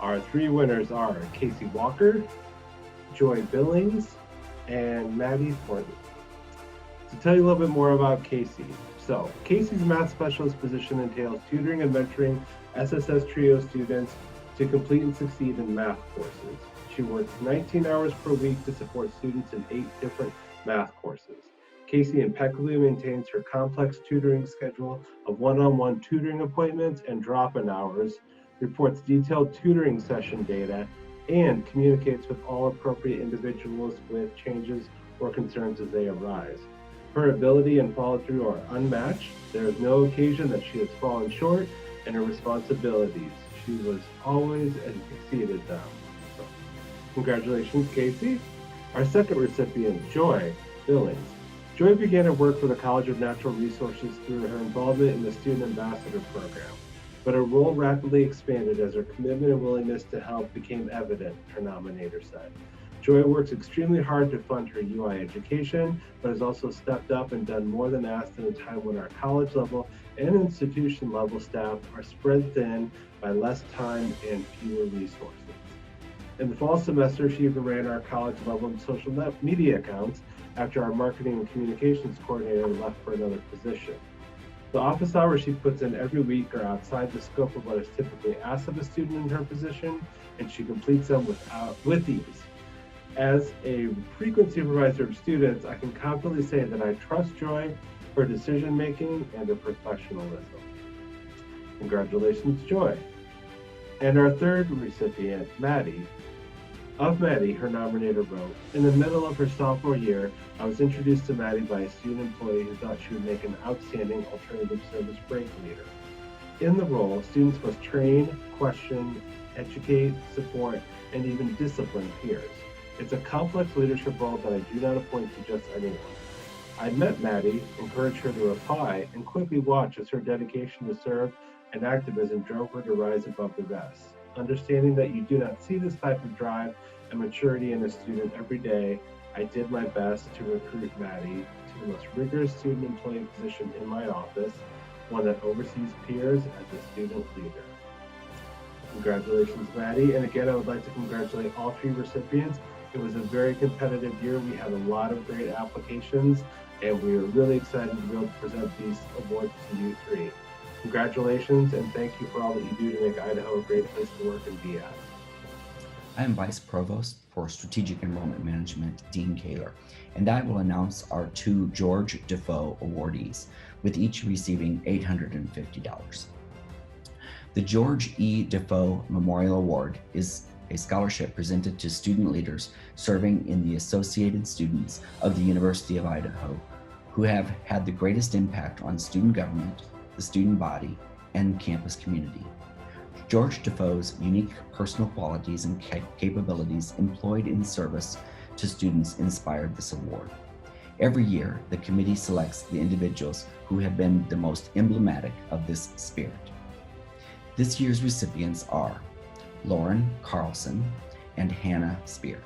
S13: Our three winners are Casey Walker, Joy Billings, and Maddie Thornton. To tell you a little bit more about Casey. So, Casey's math specialist position entails tutoring and mentoring SSS Trio students to complete and succeed in math courses. She works 19 hours per week to support students in 8 different math courses. Casey impeccably maintains her complex tutoring schedule of one-on-one tutoring appointments and drop-in hours, reports detailed tutoring session data, and communicates with all appropriate individuals with changes or concerns as they arise. Her ability and follow-through are unmatched. There is no occasion that she has fallen short in her responsibilities. She was always exceeded them. So, congratulations, Casey. Our second recipient, Joy Billings. Joy began her work for the College of Natural Resources through her involvement in the Student Ambassador Program, but her role rapidly expanded as her commitment and willingness to help became evident, her nominator said. Joy works extremely hard to fund her UI education, but has also stepped up and done more than asked in a time when our college level and institution level staff are spread thin by less time and fewer resources. In the fall semester, she even ran our college level and social media accounts after our marketing and communications coordinator left for another position. The office hours she puts in every week are outside the scope of what is typically asked of a student in her position, and she completes them with ease. As a frequent supervisor of students, I can confidently say that I trust Joy, her decision-making, and her professionalism. Congratulations, Joy. And our third recipient, Maddie. Of Maddie, her nominator wrote, in the middle of her sophomore year, I was introduced to Maddie by a student employee who thought she would make an outstanding alternative service break leader. In the role, students must train, question, educate, support, and even discipline peers. It's a complex leadership role that I do not appoint to just anyone. I met Maddie, encouraged her to apply, and quickly watched as her dedication to serve and activism drove her to rise above the rest. Understanding that you do not see this type of drive and maturity in a student every day, I did my best to recruit Maddie to the most rigorous student employee position in my office, one that oversees peers as a student leader. Congratulations, Maddie. And again, I would like to congratulate all three recipients. It was a very competitive year. We had a lot of great applications, and we are really excited to be able to present these awards to you three. Congratulations, and thank you for all that you do to make Idaho a great place to work and be at.
S14: I am Vice Provost for Strategic Enrollment Management, Dean Kaler, and I will announce our 2 George Defoe awardees, with each receiving $850. The George E. Defoe Memorial Award is a scholarship presented to student leaders serving in the Associated Students of the University of Idaho who have had the greatest impact on student government, the student body, and campus community. George Defoe's unique personal qualities and capabilities employed in service to students inspired this award. Every year, the committee selects the individuals who have been the most emblematic of this spirit. This year's recipients are Lauren Carlson and Hannah Spear.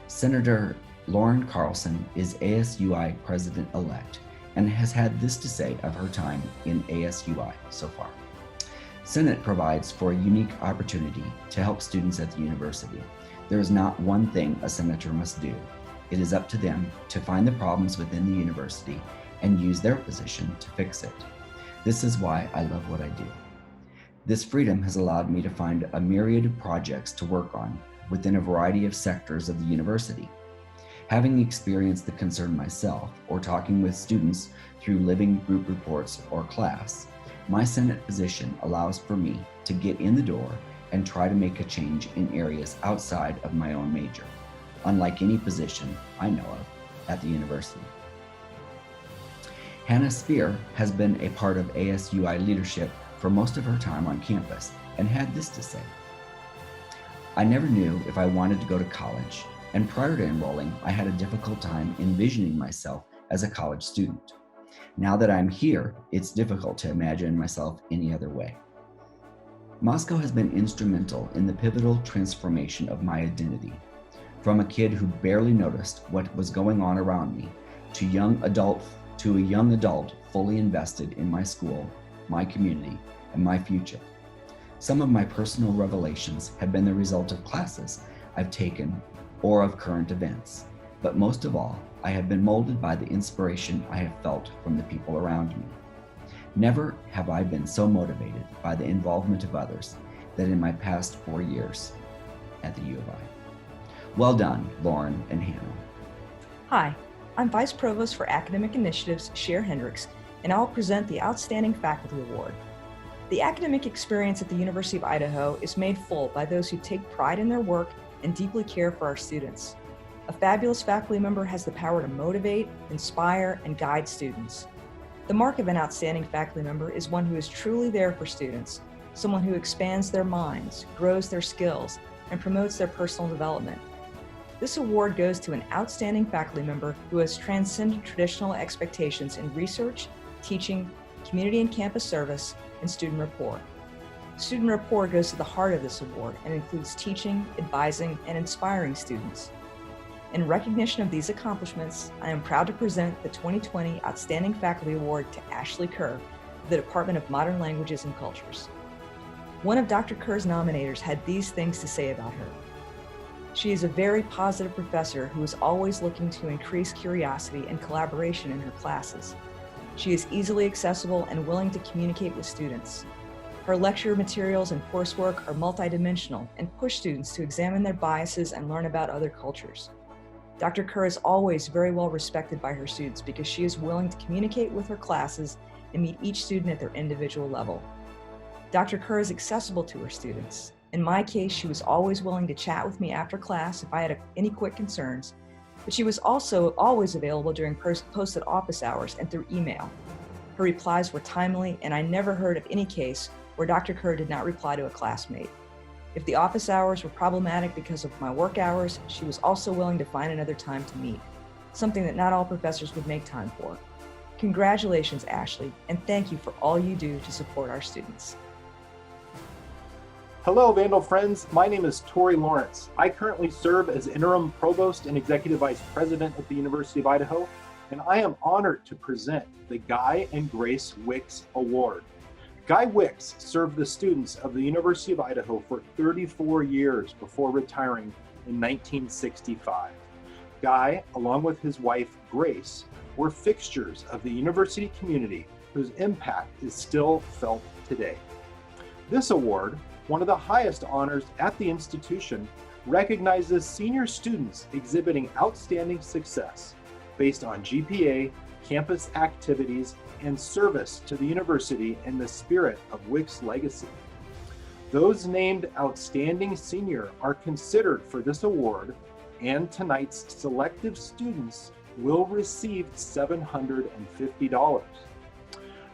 S14: Senator Lauren Carlson is ASUI President-elect and has had this to say of her time in ASUI so far. Senate provides for a unique opportunity to help students at the university. There is not one thing a senator must do. It is up to them to find the problems within the university and use their position to fix it. This is why I love what I do. This freedom has allowed me to find a myriad of projects to work on within a variety of sectors of the university. Having experienced the concern myself or talking with students through living group reports or class, my Senate position allows for me to get in the door and try to make a change in areas outside of my own major, unlike any position I know of at the university. Hannah Spear has been a part of ASUI leadership for most of her time on campus and had this to say. I never knew if I wanted to go to college, and prior to enrolling, I had a difficult time envisioning myself as a college student. Now that I'm here, it's difficult to imagine myself any other way. Moscow has been instrumental in the pivotal transformation of my identity. From a kid who barely noticed what was going on around me, to a young adult fully invested in my school, my community, and my future. Some of my personal revelations have been the result of classes I've taken or of current events, but most of all, I have been molded by the inspiration I have felt from the people around me. Never have I been so motivated by the involvement of others than in my past 4 years at the U of I. Well done, Lauren and Hannah.
S15: Hi, I'm Vice Provost for Academic Initiatives, Cher Hendricks, and I'll present the Outstanding Faculty Award. The academic experience at the University of Idaho is made full by those who take pride in their work and deeply care for our students. A fabulous faculty member has the power to motivate, inspire, and guide students. The mark of an outstanding faculty member is one who is truly there for students, someone who expands their minds, grows their skills, and promotes their personal development. This award goes to an outstanding faculty member who has transcended traditional expectations in research, teaching, community and campus service, and student rapport. Student rapport goes to the heart of this award and includes teaching, advising, and inspiring students. In recognition of these accomplishments, I am proud to present the 2020 Outstanding Faculty Award to Ashley Kerr of the Department of Modern Languages and Cultures. One of Dr. Kerr's nominators had these things to say about her. She is a very positive professor who is always looking to increase curiosity and collaboration in her classes. She is easily accessible and willing to communicate with students. Her lecture materials and coursework are multidimensional and push students to examine their biases and learn about other cultures. Dr. Kerr is always very well respected by her students because she is willing to communicate with her classes and meet each student at their individual level. Dr. Kerr is accessible to her students. In my case, she was always willing to chat with me after class if I had any quick concerns, but she was also always available during posted office hours and through email. Her replies were timely, and I never heard of any case where Dr. Kerr did not reply to a classmate. If the office hours were problematic because of my work hours, she was also willing to find another time to meet, something that not all professors would make time for. Congratulations, Ashley, and thank you for all you do to support our students.
S16: Hello, Vandal friends. My name is Tori Lawrence. I currently serve as Interim Provost and Executive Vice President at the University of Idaho, and I am honored to present the Guy and Grace Wicks Award. Guy Wicks served the students of the University of Idaho for 34 years before retiring in 1965. Guy, along with his wife, Grace, were fixtures of the university community whose impact is still felt today. This award, one of the highest honors at the institution, recognizes senior students exhibiting outstanding success based on GPA, campus activities, and service to the university in the spirit of Wicks' legacy. Those named Outstanding Senior are considered for this award, and tonight's selective students will receive $750.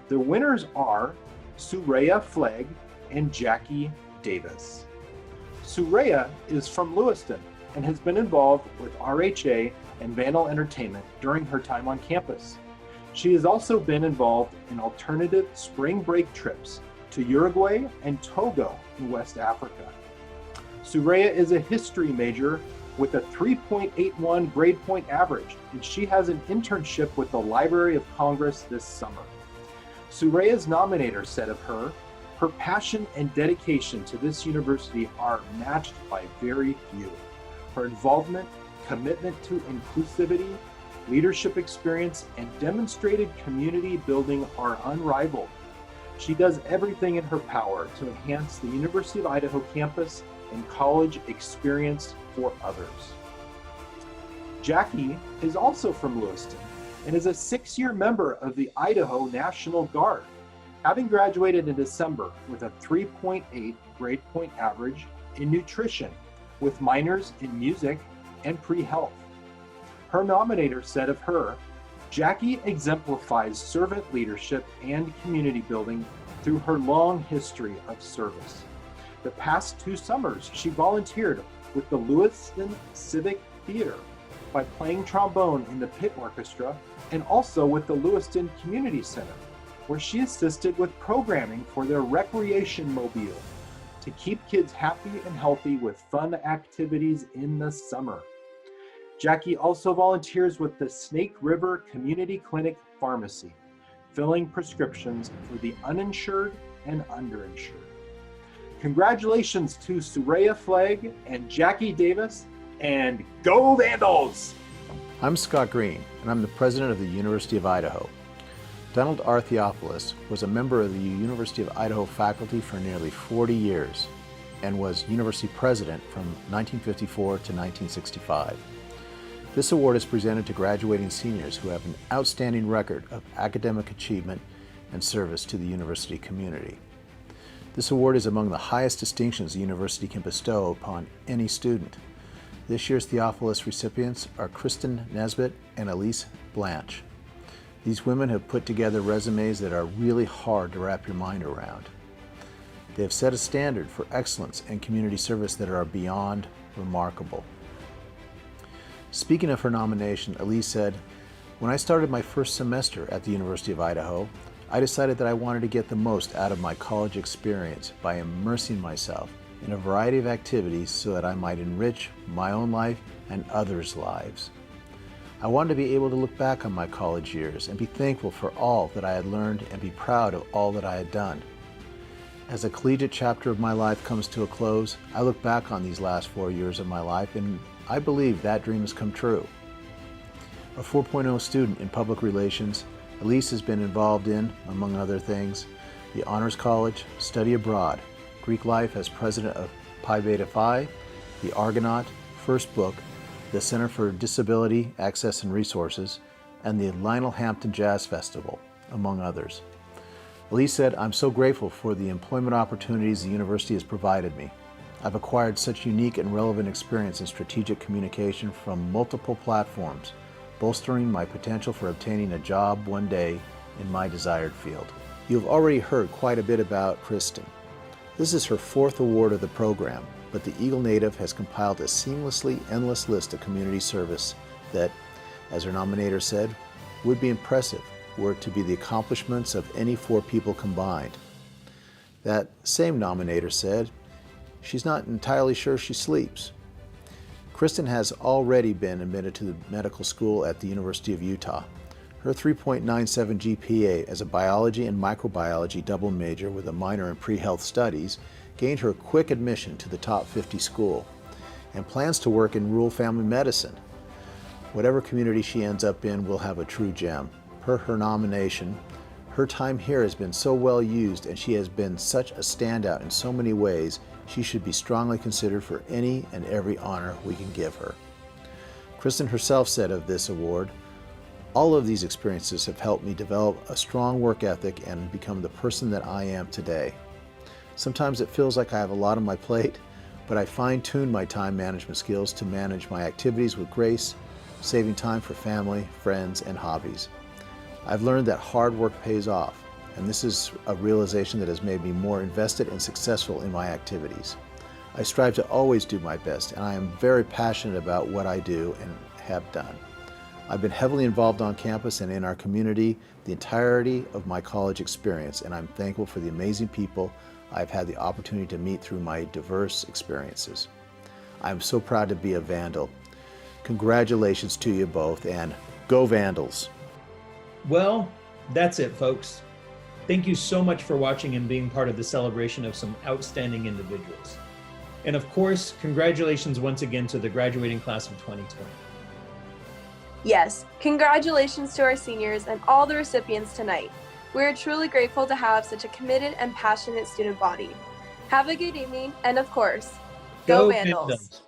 S16: The winners are Suraya Flegg and Jackie Davis. Suraya is from Lewiston and has been involved with RHA and Vandal Entertainment during her time on campus. She has also been involved in alternative spring break trips to Uruguay and Togo in West Africa. Suraya is a history major with a 3.81 grade point average, and she has an internship with the Library of Congress this summer. Suraya's nominator said of her, "Her passion and dedication to this university are matched by very few. Her involvement, commitment to inclusivity, leadership experience, and demonstrated community building are unrivaled. She does everything in her power to enhance the University of Idaho campus and college experience for others." Jackie is also from Lewiston and is a 6-year member of the Idaho National Guard, having graduated in December with a 3.8 grade point average in nutrition with minors in music and pre-health. Her nominator said of her, "Jackie exemplifies servant leadership and community building through her long history of service. The past 2 summers, she volunteered with the Lewiston Civic Theater by playing trombone in the pit orchestra and also with the Lewiston Community Center, where she assisted with programming for their recreation mobile to keep kids happy and healthy with fun activities in the summer. Jackie also volunteers with the Snake River Community Clinic Pharmacy, filling prescriptions for the uninsured and underinsured. Congratulations to Suraya Flagg and Jackie Davis, and go Vandals!
S17: I'm Scott Green, and I'm the president of the University of Idaho. Donald R. Theophilus was a member of the University of Idaho faculty for nearly 40 years and was university president from 1954 to 1965. This award is presented to graduating seniors who have an outstanding record of academic achievement and service to the university community. This award is among the highest distinctions the university can bestow upon any student. This year's Theophilus recipients are Kristen Nesbitt and Elise Blanche. These women have put together resumes that are really hard to wrap your mind around. They have set a standard for excellence and community service that are beyond remarkable. Speaking of her nomination, Elise said, "When I started my first semester at the University of Idaho, I decided that I wanted to get the most out of my college experience by immersing myself in a variety of activities so that I might enrich my own life and others' lives. I wanted to be able to look back on my college years and be thankful for all that I had learned and be proud of all that I had done. As the collegiate chapter of my life comes to a close, I look back on these last 4 years of my life and I believe that dream has come true." A 4.0 student in public relations, Elise has been involved in, among other things, the Honors College, Study Abroad, Greek Life as president of Pi Beta Phi, the Argonaut, First Book, the Center for Disability Access and Resources, and the Lionel Hampton Jazz Festival, among others. Elise said, "I'm so grateful for the employment opportunities the university has provided me. I've acquired such unique and relevant experience in strategic communication from multiple platforms, bolstering my potential for obtaining a job one day in my desired field." You've already heard quite a bit about Kristen. This is her 4th award of the program, but the Eagle native has compiled a seamlessly endless list of community service that, as her nominator said, would be impressive were it to be the accomplishments of any 4 people combined. That same nominator said, she's not entirely sure she sleeps. Kristen has already been admitted to the medical school at the University of Utah. Her 3.97 GPA as a biology and microbiology double major with a minor in pre-health studies gained her quick admission to the top 50 school and plans to work in rural family medicine. Whatever community she ends up in will have a true gem. Per her nomination, her time here has been so well used and she has been such a standout in so many ways, she should be strongly considered for any and every honor we can give her. Kristen herself said of this award, "All of these experiences have helped me develop a strong work ethic and become the person that I am today. Sometimes it feels like I have a lot on my plate, but I fine-tune my time management skills to manage my activities with grace, saving time for family, friends, and hobbies. I've learned that hard work pays off, and this is a realization that has made me more invested and successful in my activities. I strive to always do my best, and I am very passionate about what I do and have done. I've been heavily involved on campus and in our community the entirety of my college experience, and I'm thankful for the amazing people I've had the opportunity to meet through my diverse experiences. I'm so proud to be a Vandal. Congratulations to you both, and go Vandals."
S1: Well, that's it, folks. Thank you so much for watching and being part of the celebration of some outstanding individuals. And of course, congratulations once again to the graduating class of 2020.
S2: Yes, congratulations to our seniors and all the recipients tonight. We are truly grateful to have such a committed and passionate student body. Have a good evening, and of course, go Vandals!